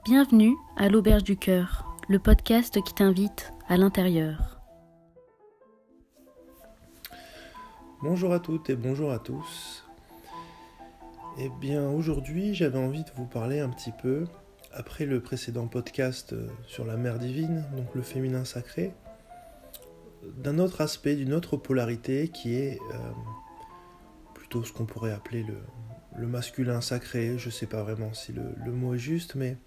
Bienvenue à l'Auberge du Cœur, le podcast qui t'invite à l'intérieur. Bonjour à toutes et bonjour à tous. Eh bien aujourd'hui j'avais envie de vous parler un petit peu, après le précédent podcast sur la mère divine, donc le féminin sacré, d'un autre aspect, d'une autre polarité qui est plutôt ce qu'on pourrait appeler le masculin sacré. Je ne sais pas vraiment si le mot est juste, mais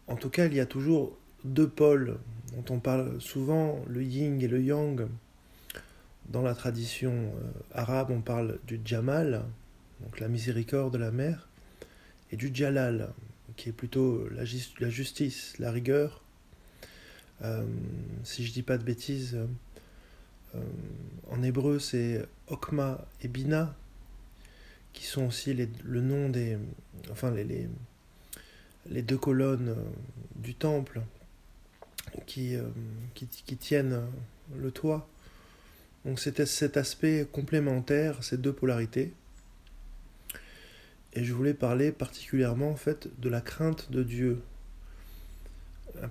en tout cas il y a toujours deux pôles dont on parle souvent, le yin et le yang. Dans la tradition arabe, on parle du Jamal, donc la miséricorde de la mère, et du Jalal, qui est plutôt la justice, la rigueur. Si je dis pas de bêtises, en hébreu c'est Okma et Bina, qui sont aussi le nom des, les deux colonnes du temple qui tiennent le toit. Donc c'était cet aspect complémentaire, ces deux polarités. Et je voulais parler particulièrement en fait de la crainte de Dieu.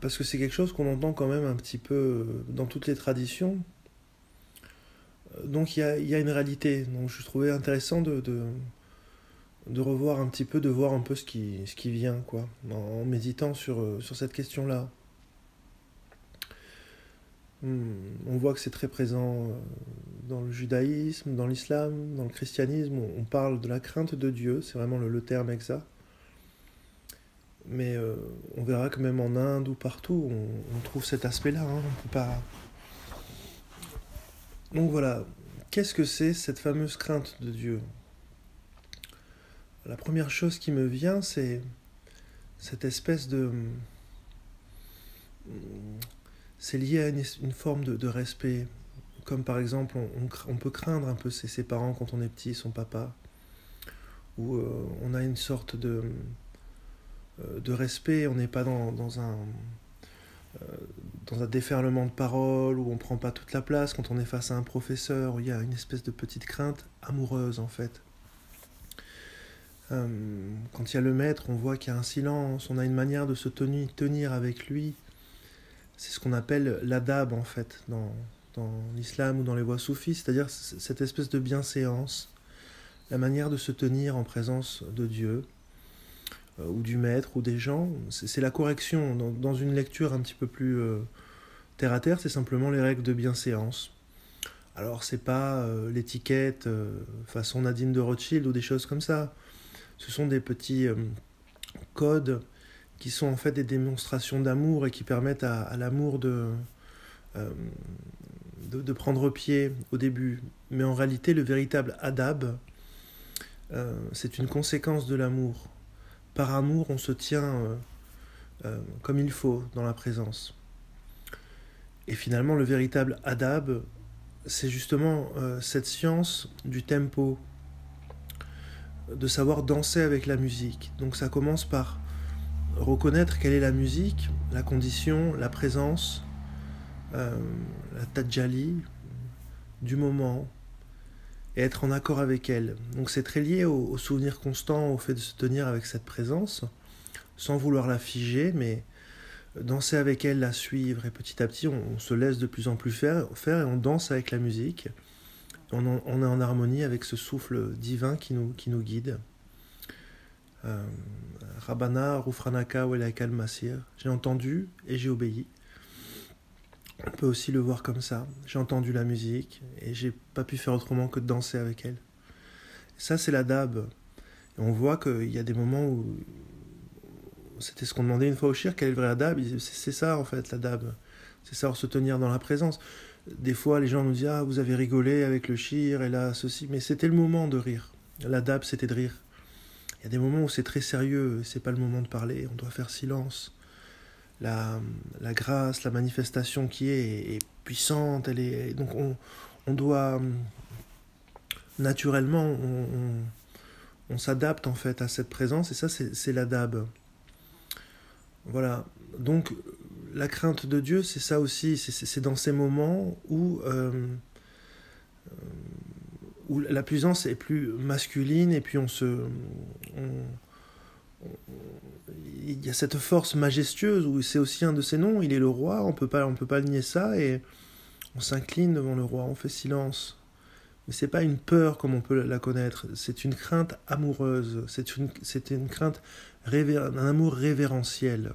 Parce que c'est quelque chose qu'on entend quand même un petit peu dans toutes les traditions. Donc il y a une réalité. Donc je trouvais intéressant de revoir un petit peu, de voir un peu ce qui vient, quoi, en méditant sur cette question-là. On voit que c'est très présent dans le judaïsme, dans l'islam, dans le christianisme. On parle de la crainte de Dieu, c'est vraiment le terme exact. Mais on verra que même en Inde ou partout, on trouve cet aspect-là. On peut pas... Donc voilà, qu'est-ce que c'est cette fameuse crainte de Dieu ? La première chose qui me vient, c'est cette espèce de... C'est lié à une forme de respect. Comme par exemple, on peut craindre un peu ses parents quand on est petit, son papa. Ou on a une sorte de respect, on n'est pas dans un déferlement de paroles, où on ne prend pas toute la place. Quand on est face à un professeur, où il y a une espèce de petite crainte amoureuse en fait. Quand il y a le maître, on voit qu'il y a un silence, on a une manière de se tenir avec lui. C'est ce qu'on appelle l'adab en fait dans l'islam ou dans les voies soufis, c'est-à-dire cette espèce de bienséance, la manière de se tenir en présence de Dieu ou du maître ou des gens. C'est la correction dans une lecture un petit peu plus terre à terre, c'est simplement les règles de bienséance. Alors c'est pas l'étiquette façon Nadine de Rothschild ou des choses comme ça. Ce sont des petits codes qui sont en fait des démonstrations d'amour et qui permettent à l'amour de prendre pied au début. Mais en réalité, le véritable adab, c'est une conséquence de l'amour. Par amour, on se tient comme il faut dans la présence. Et finalement, le véritable adab, c'est justement cette science du tempo, de savoir danser avec la musique. Donc ça commence par reconnaître quelle est la musique, la condition, la présence, la tajali du moment, et être en accord avec elle. Donc c'est très lié au souvenir constant, au fait de se tenir avec cette présence, sans vouloir la figer, mais danser avec elle, la suivre, et petit à petit on se laisse de plus en plus faire et on danse avec la musique. On est en harmonie avec ce souffle divin qui nous guide. Rabbana, Rufranaka, Welaikal Masir. J'ai entendu et j'ai obéi. On peut aussi le voir comme ça. J'ai entendu la musique et j'ai pas pu faire autrement que de danser avec elle. Ça, c'est l'adab. Et on voit qu'il y a des moments où c'était ce qu'on demandait une fois au shir, quel est le vrai adab ? C'est ça en fait, l'adab. C'est savoir se tenir dans la présence. Des fois, les gens nous disent « Ah, vous avez rigolé avec le shir et là, ceci. » Mais c'était le moment de rire. L'adab, c'était de rire. Il y a des moments où c'est très sérieux, c'est pas le moment de parler, on doit faire silence. La grâce, la manifestation qui est puissante, donc on doit naturellement, on s'adapte en fait à cette présence, et ça c'est l'adab. Voilà, donc la crainte de Dieu, c'est ça aussi, c'est dans ces moments où la puissance est plus masculine, et puis il y a cette force majestueuse où c'est aussi un de ses noms, il est le roi, on peut pas nier ça, et on s'incline devant le roi, on fait silence. Mais c'est pas une peur comme on peut la connaître, c'est une crainte amoureuse, c'est une crainte, un amour révérentiel,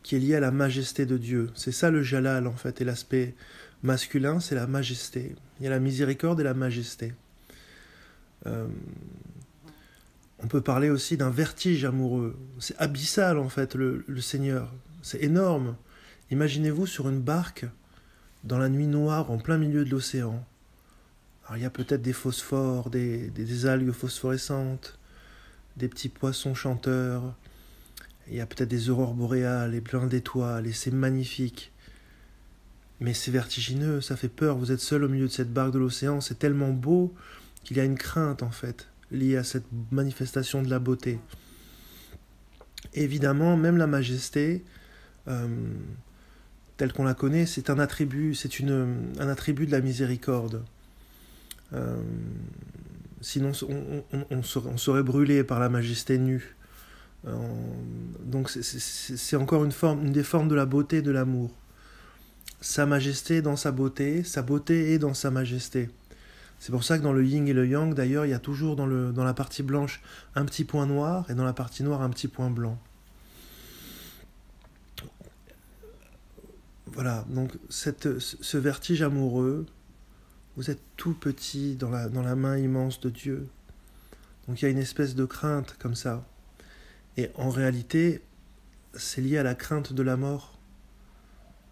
qui est lié à la majesté de Dieu. C'est ça le jalal en fait, et l'aspect masculin, c'est la majesté. Il y a la miséricorde et la majesté. On peut parler aussi d'un vertige amoureux. C'est abyssal en fait, le Seigneur. C'est énorme. Imaginez-vous sur une barque, dans la nuit noire, en plein milieu de l'océan. Alors il y a peut-être des phosphores, des algues phosphorescentes, des petits poissons chanteurs. Il y a peut-être des aurores boréales et plein d'étoiles, et c'est magnifique. Mais c'est vertigineux, ça fait peur. Vous êtes seul au milieu de cette barque de l'océan, c'est tellement beau qu'il y a une crainte en fait, liée à cette manifestation de la beauté. Évidemment, même la majesté, telle qu'on la connaît, c'est un attribut, un attribut de la miséricorde. Sinon, on serait brûlé par la majesté nue. Donc c'est encore une des formes de la beauté, de l'amour. Sa majesté dans sa beauté est dans sa majesté. C'est pour ça que dans le yin et le yang, d'ailleurs, il y a toujours dans la partie blanche un petit point noir et dans la partie noire un petit point blanc. Voilà, donc ce vertige amoureux, vous êtes tout petit dans la main immense de Dieu. Donc il y a une espèce de crainte comme ça. Et en réalité, c'est lié à la crainte de la mort.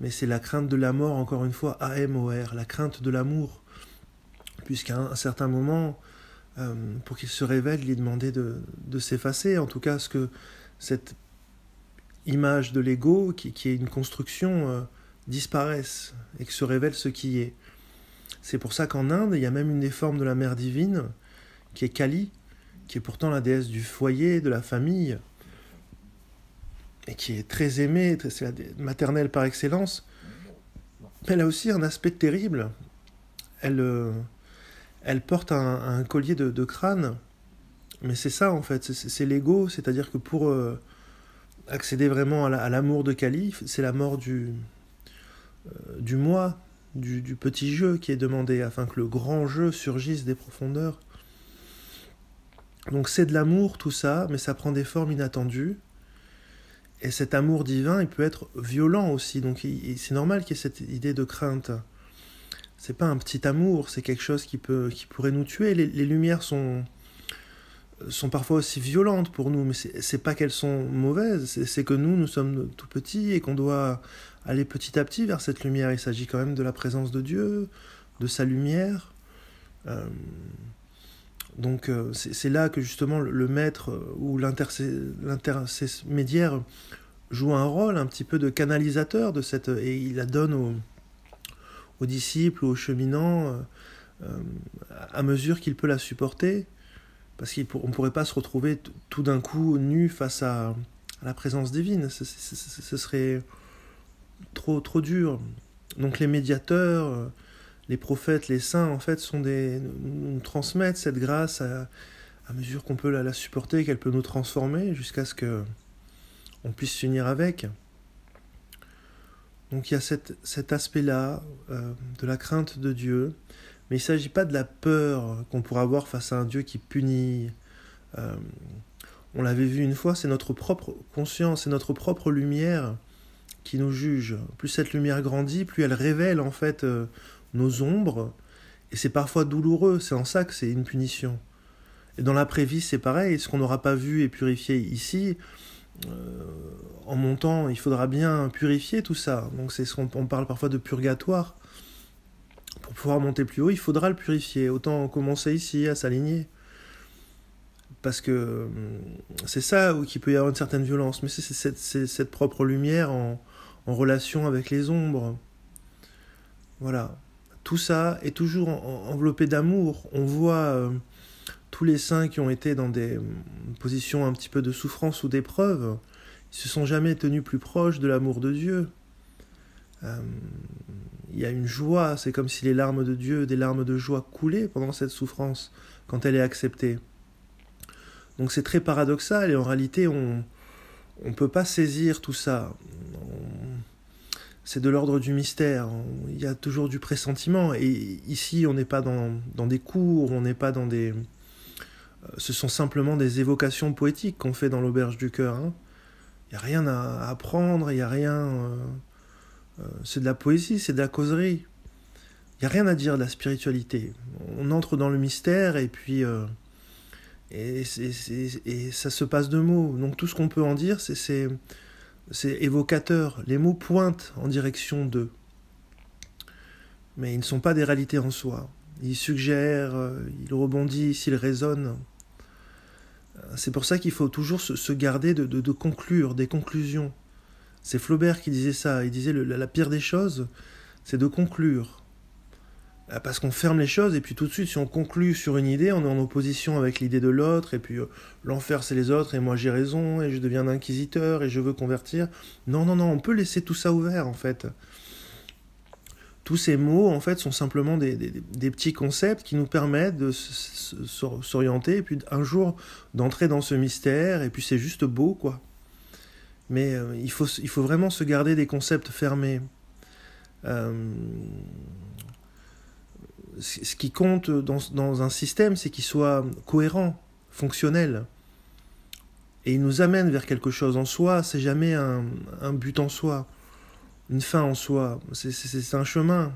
Mais c'est la crainte de la mort, encore une fois, A-M-O-R, la crainte de l'amour. Puisqu'à un certain moment, pour qu'il se révèle, il est demandé de s'effacer. En tout cas, ce que cette image de l'ego, qui est une construction, disparaisse et que se révèle ce qui est. C'est pour ça qu'en Inde, il y a même une des formes de la mère divine, qui est Kali, qui est pourtant la déesse du foyer, de la famille, et qui est très aimée, c'est la maternelle par excellence. Mais elle a aussi un aspect terrible. Elle porte un collier de crâne, mais c'est ça en fait, c'est l'ego, c'est-à-dire que pour accéder vraiment à l'amour de Kali, c'est la mort du moi, du petit jeu qui est demandé, afin que le grand jeu surgisse des profondeurs. Donc c'est de l'amour tout ça, mais ça prend des formes inattendues. Et cet amour divin, il peut être violent aussi, donc c'est normal qu'il y ait cette idée de crainte. C'est pas un petit amour, c'est quelque chose qui pourrait nous tuer. Les lumières sont parfois aussi violentes pour nous, mais c'est pas qu'elles sont mauvaises, c'est que nous sommes tout petits et qu'on doit aller petit à petit vers cette lumière. Il s'agit quand même de la présence de Dieu, de sa lumière. Donc c'est là que justement le maître ou l'intermédiaire joue un rôle un petit peu de canalisateur de cette, et il la donne aux disciples ou aux cheminants à mesure qu'il peut la supporter, parce qu'on ne pourrait pas se retrouver tout d'un coup nu face à la présence divine, ce serait trop dur. Donc les médiateurs, les prophètes, les saints, en fait, nous transmettent cette grâce à mesure qu'on peut la supporter, qu'elle peut nous transformer, jusqu'à ce qu'on puisse s'unir avec. Donc il y a cet aspect-là de la crainte de Dieu, mais il ne s'agit pas de la peur qu'on pourra avoir face à un Dieu qui punit. On l'avait vu une fois, c'est notre propre conscience, c'est notre propre lumière qui nous juge. Plus cette lumière grandit, plus elle révèle en fait nos ombres, et c'est parfois douloureux, c'est en ça que c'est une punition. Et dans l'après-vie, c'est pareil, ce qu'on n'aura pas vu et purifié ici, en montant, il faudra bien purifier tout ça. Donc c'est on parle parfois de purgatoire. Pour pouvoir monter plus haut, il faudra le purifier. Autant commencer ici, à s'aligner. Parce que c'est ça où il peut y avoir une certaine violence, mais c'est cette propre lumière en relation avec les ombres. Voilà. Tout ça est toujours enveloppé d'amour. On voit tous les saints qui ont été dans des positions un petit peu de souffrance ou d'épreuve, ils se sont jamais tenus plus proches de l'amour de Dieu. Il y a une joie, c'est comme si les larmes de Dieu, des larmes de joie coulaient pendant cette souffrance, quand elle est acceptée. Donc c'est très paradoxal, et en réalité, on ne peut pas saisir tout ça. C'est de l'ordre du mystère. Il y a toujours du pressentiment. Et ici, on n'est pas dans des cours, on n'est pas dans des... Ce sont simplement des évocations poétiques qu'on fait dans l'auberge du cœur. Il n'y a rien à apprendre, il n'y a rien... c'est de la poésie, c'est de la causerie. Il n'y a rien à dire de la spiritualité. On entre dans le mystère, et puis... et ça se passe de mots. Donc tout ce qu'on peut en dire, c'est évocateur. Les mots pointent en direction d'eux. Mais ils ne sont pas des réalités en soi. Ils suggèrent, ils rebondissent, ils résonnent. C'est pour ça qu'il faut toujours se garder de conclure, des conclusions. C'est Flaubert qui disait ça. Il disait la pire des choses, c'est de conclure. Parce qu'on ferme les choses, et puis tout de suite, si on conclut sur une idée, on est en opposition avec l'idée de l'autre, et puis l'enfer c'est les autres, et moi j'ai raison, et je deviens un inquisiteur, et je veux convertir. Non, on peut laisser tout ça ouvert, en fait. Tous ces mots, en fait, sont simplement des petits concepts qui nous permettent de s'orienter, et puis un jour d'entrer dans ce mystère, et puis c'est juste beau, quoi. Mais il faut vraiment se garder des concepts fermés. Ce qui compte dans un système, c'est qu'il soit cohérent, fonctionnel. Et il nous amène vers quelque chose en soi, c'est jamais un but en soi, une fin en soi. C'est un chemin.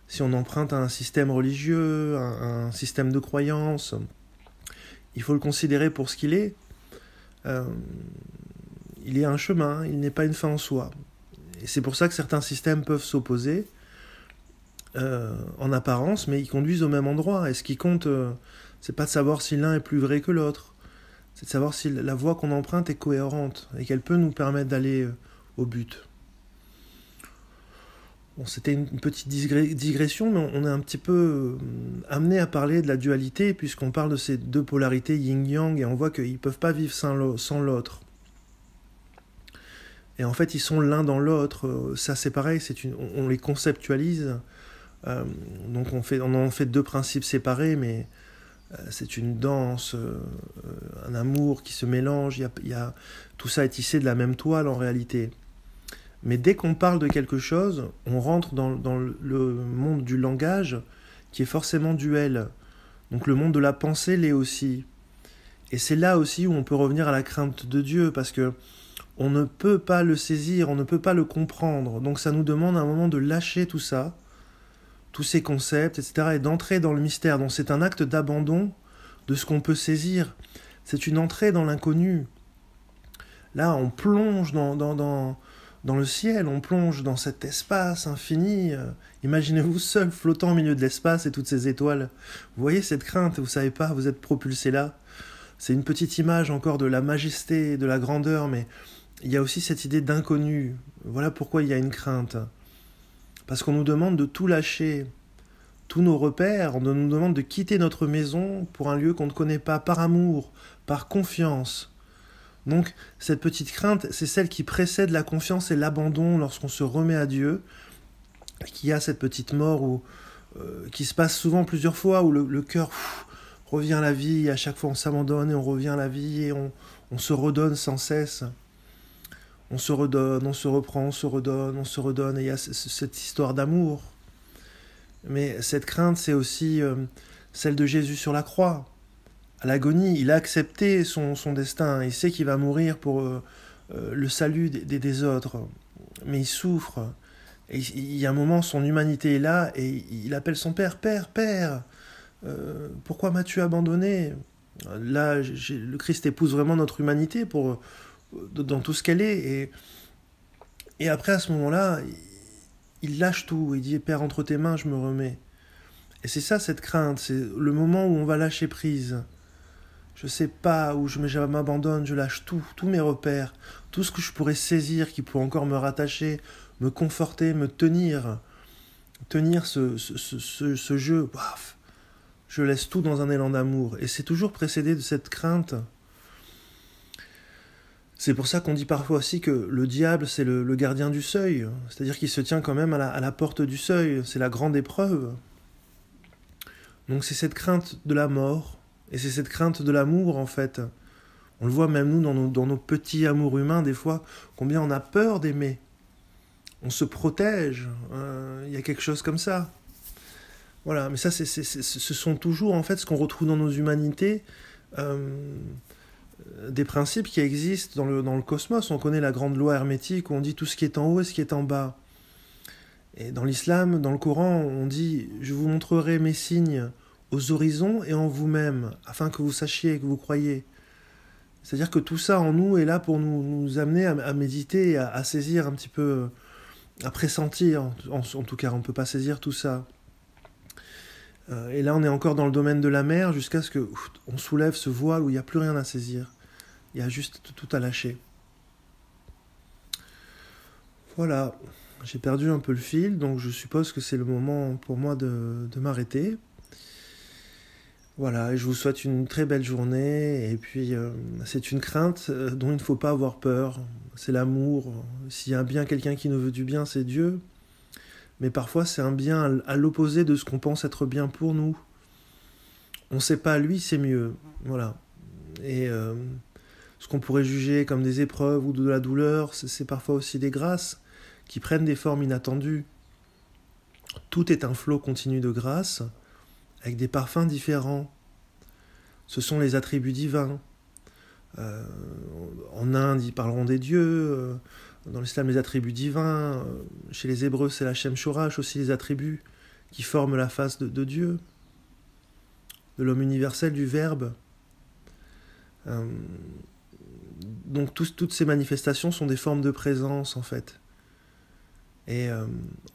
Si on emprunte à un système religieux, un système de croyance, il faut le considérer pour ce qu'il est. Il est un chemin, il n'est pas une fin en soi. Et c'est pour ça que certains systèmes peuvent s'opposer, en apparence, mais ils conduisent au même endroit. Et ce qui compte, c'est pas de savoir si l'un est plus vrai que l'autre, c'est de savoir si la voie qu'on emprunte est cohérente et qu'elle peut nous permettre d'aller au but. Bon, c'était une petite digression, mais on est un petit peu amené à parler de la dualité, puisqu'on parle de ces deux polarités yin-yang, et on voit qu'ils ne peuvent pas vivre sans l'autre. Et en fait, ils sont l'un dans l'autre. Ça, c'est pareil, on les conceptualise. Donc on en fait deux principes séparés, mais c'est une danse, un amour qui se mélange. Tout ça est tissé de la même toile en réalité. Mais dès qu'on parle de quelque chose, on rentre dans le monde du langage, qui est forcément duel. Donc le monde de la pensée l'est aussi. Et c'est là aussi où on peut revenir à la crainte de Dieu, parce que on ne peut pas le saisir, on ne peut pas le comprendre. Donc ça nous demande à un moment de lâcher tout ça, tous ces concepts, etc., et d'entrer dans le mystère. Donc c'est un acte d'abandon de ce qu'on peut saisir. C'est une entrée dans l'inconnu. Là, on plonge dans le ciel, on plonge dans cet espace infini. Imaginez-vous seul flottant au milieu de l'espace et toutes ces étoiles. Vous voyez cette crainte, vous savez pas, vous êtes propulsé là. C'est une petite image encore de la majesté, de la grandeur, mais il y a aussi cette idée d'inconnu. Voilà pourquoi il y a une crainte. Parce qu'on nous demande de tout lâcher, tous nos repères, on nous demande de quitter notre maison pour un lieu qu'on ne connaît pas, par amour, par confiance. Donc cette petite crainte, c'est celle qui précède la confiance et l'abandon lorsqu'on se remet à Dieu, qu'il y a cette petite mort qui se passe souvent plusieurs fois, où le cœur revient à la vie, et à chaque fois on s'abandonne et on revient à la vie, et on se redonne sans cesse. On se redonne, on se reprend, on se redonne, et il y a cette histoire d'amour. Mais cette crainte, c'est aussi celle de Jésus sur la croix. À l'agonie, il a accepté son destin, il sait qu'il va mourir pour le salut des autres. Mais il souffre. Et il y a un moment, son humanité est là, et il appelle son Père, « Père, pourquoi m'as-tu abandonné ?» Là, le Christ épouse vraiment notre humanité dans tout ce qu'elle est, et après à ce moment-là il lâche tout, il dit « Père, entre tes mains je me remets ». Et c'est ça cette crainte, c'est le moment où on va lâcher prise. Je sais pas où je m'abandonne, je lâche tous mes repères, tout ce que je pourrais saisir, qui pourrait encore me rattacher, me conforter, me tenir ce jeu. Paf, je laisse tout dans un élan d'amour, et c'est toujours précédé de cette crainte. C'est pour ça qu'on dit parfois aussi que le diable, c'est le gardien du seuil. C'est-à-dire qu'il se tient quand même à la porte du seuil. C'est la grande épreuve. Donc c'est cette crainte de la mort, et c'est cette crainte de l'amour, en fait, On le voit même nous dans nos petits amours humains, des fois, combien on a peur d'aimer. On se protège, y a quelque chose comme ça. Voilà, mais ça, ce sont toujours en fait ce qu'on retrouve dans nos humanités, des principes qui existent dans le cosmos. On connaît la grande loi hermétique où on dit tout ce qui est en haut et ce qui est en bas. Et dans l'islam, dans le Coran, on dit « Je vous montrerai mes signes aux horizons et en vous-même, afin que vous sachiez et que vous croyiez ». C'est-à-dire que tout ça en nous est là pour nous amener à méditer, à saisir un petit peu, à pressentir. En tout cas, on ne peut pas saisir tout ça. Et là, on est encore dans le domaine de la mer jusqu'à ce qu'on soulève ce voile où il n'y a plus rien à saisir. Il y a juste tout à lâcher. Voilà, j'ai perdu un peu le fil, donc je suppose que c'est le moment pour moi de m'arrêter. Voilà, et je vous souhaite une très belle journée, et puis c'est une crainte dont il ne faut pas avoir peur, c'est l'amour. S'il y a bien quelqu'un qui nous veut du bien, c'est Dieu, mais parfois c'est un bien à l'opposé de ce qu'on pense être bien pour nous. On ne sait pas, lui, c'est mieux, voilà. Et ce qu'on pourrait juger comme des épreuves ou de la douleur, c'est parfois aussi des grâces qui prennent des formes inattendues. Tout est un flot continu de grâce, avec des parfums différents. Ce sont les attributs divins. En Inde, ils parleront des dieux. Dans l'islam, les attributs divins. Chez les Hébreux, c'est la Shem Shorash, aussi les attributs qui forment la face de Dieu, de l'homme universel, du Verbe. Donc toutes ces manifestations sont des formes de présence, en fait. Et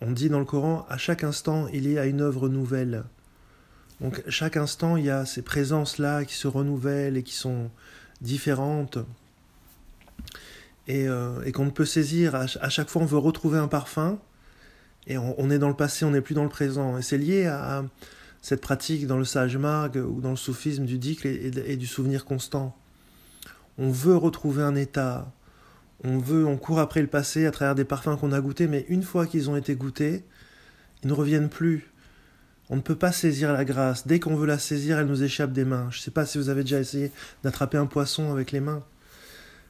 on dit dans le Coran, à chaque instant, il y a une œuvre nouvelle. Donc chaque instant, il y a ces présences-là qui se renouvellent et qui sont différentes. Et qu'on ne peut saisir. À chaque fois, on veut retrouver un parfum. Et on est dans le passé, on n'est plus dans le présent. Et c'est lié à cette pratique dans le Sahaj Marg ou dans le soufisme du dhikr et du souvenir constant. On veut retrouver un état. On court après le passé à travers des parfums qu'on a goûtés, mais une fois qu'ils ont été goûtés, ils ne reviennent plus. On ne peut pas saisir la grâce. Dès qu'on veut la saisir, elle nous échappe des mains. Je ne sais pas si vous avez déjà essayé d'attraper un poisson avec les mains.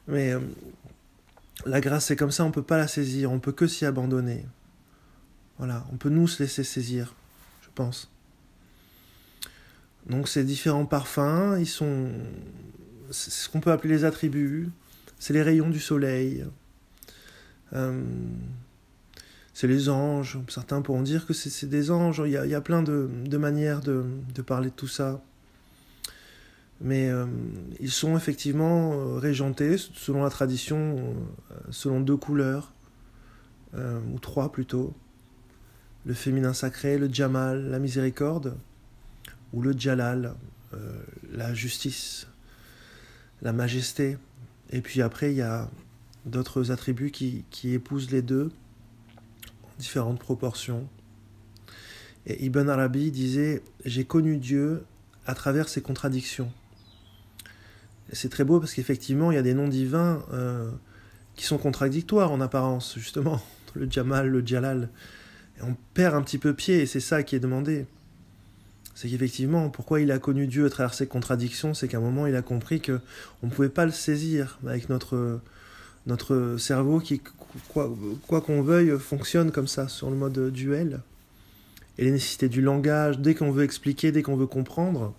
Mais la grâce, c'est comme ça, on ne peut pas la saisir. On ne peut que s'y abandonner. Voilà, on peut nous se laisser saisir, je pense. Donc ces différents parfums, c'est ce qu'on peut appeler les attributs. C'est les rayons du soleil. C'est les anges. Certains pourront dire que c'est des anges. Il y a plein de manières de parler de tout ça. Mais ils sont effectivement régentés, selon la tradition, selon 2 couleurs, ou 3 plutôt. Le féminin sacré, le Jamal, la miséricorde, ou le Jalal, la justice, la majesté. Et puis après, il y a d'autres attributs qui épousent les deux, en différentes proportions. Et Ibn Arabi disait « J'ai connu Dieu à travers ses contradictions ». C'est très beau parce qu'effectivement, il y a des noms divins qui sont contradictoires en apparence, justement, le Jamal, le Jalal. Et on perd un petit peu pied, et c'est ça qui est demandé. C'est qu'effectivement, pourquoi il a connu Dieu à travers ses contradictions, c'est qu'à un moment, il a compris qu'on ne pouvait pas le saisir avec notre cerveau qui, quoi qu'on veuille, fonctionne comme ça, sur le mode duel. Et les nécessités du langage, dès qu'on veut expliquer, dès qu'on veut comprendre,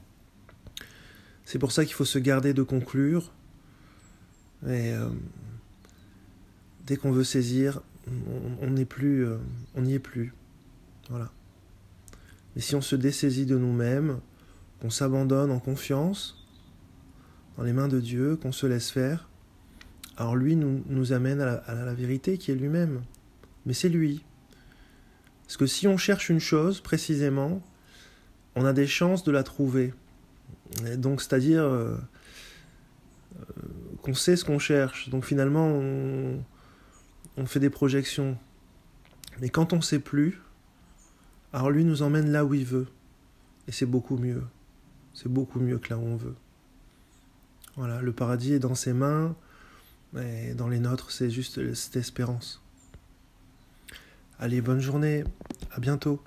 c'est pour ça qu'il faut se garder de conclure. Et dès qu'on veut saisir, on n'y est plus. Voilà. Mais si on se dessaisit de nous-mêmes, qu'on s'abandonne en confiance dans les mains de Dieu, qu'on se laisse faire, alors lui nous amène à la vérité qui est lui-même. Mais c'est lui. Parce que si on cherche une chose précisément, on a des chances de la trouver. Et donc, c'est-à-dire qu'on sait ce qu'on cherche. Donc finalement, on fait des projections. Mais quand on ne sait plus, alors lui nous emmène là où il veut. Et c'est beaucoup mieux. C'est beaucoup mieux que là où on veut. Voilà, le paradis est dans ses mains, et dans les nôtres, c'est juste cette espérance. Allez, bonne journée, à bientôt.